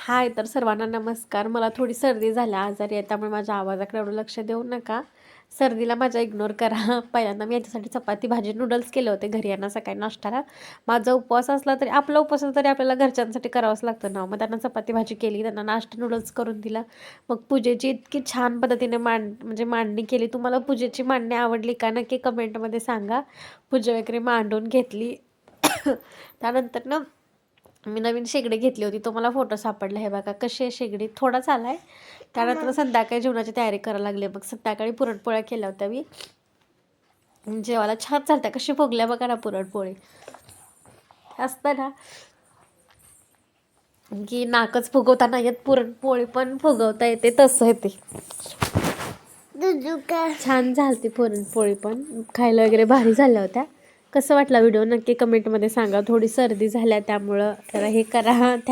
हाय, तर सर्वांना नमस्कार. मला थोडी सर्दी झाली, आजारी आहे, त्यामुळे माझ्या आवाजाकडे एवढं लक्ष देऊ नका. सर्दीला माझा इग्नोर करा. पहिल्यांदा मी याच्यासाठी चपाती भाजी नूडल्स केले होते घरी यांना सकाळी नाश्त्याला. माझा उपवास असला तरी, आपला उपवास असला तरी आपल्याला घरच्यांसाठी करावंच लागतं ना. मग त्यांना चपाती भाजी केली, त्यांना नाश्ता नूडल्स करून दिला. मग पूजेची इतकी छान पद्धतीने मांडणी केली. तुम्हाला पूजेची मांडणी आवडली का नक्की कमेंटमध्ये सांगा. पूजा वगैरे मांडून घेतली. त्यानंतर ना मी नवीन शेगडी घेतली होती, तो मला फोटो सापडला. हे बघा कशी आहे शेगडी, थोडाच आलाय. त्यानंतर संध्याकाळी जेवणाची तयारी करायला लागली. मग संध्याकाळी पुरणपोळ्या केल्या होत्या मी. जेवायला छान चालत्या, कशी फुगल्या बघा ना पुरणपोळी. असतं ना की नाकच फुगवता नाही येत, पुरणपोळी पण फुगवता येते, तसं येते. छान झालती पुरणपोळी, पण खायला वगैरे भारी झाल्या होत्या. कसं वाटला व्हिडिओ नक्की कमेंटमध्ये सांगा. थोडी सर्दी झाल्या त्यामुळं जरा हे करा. थँक्यू.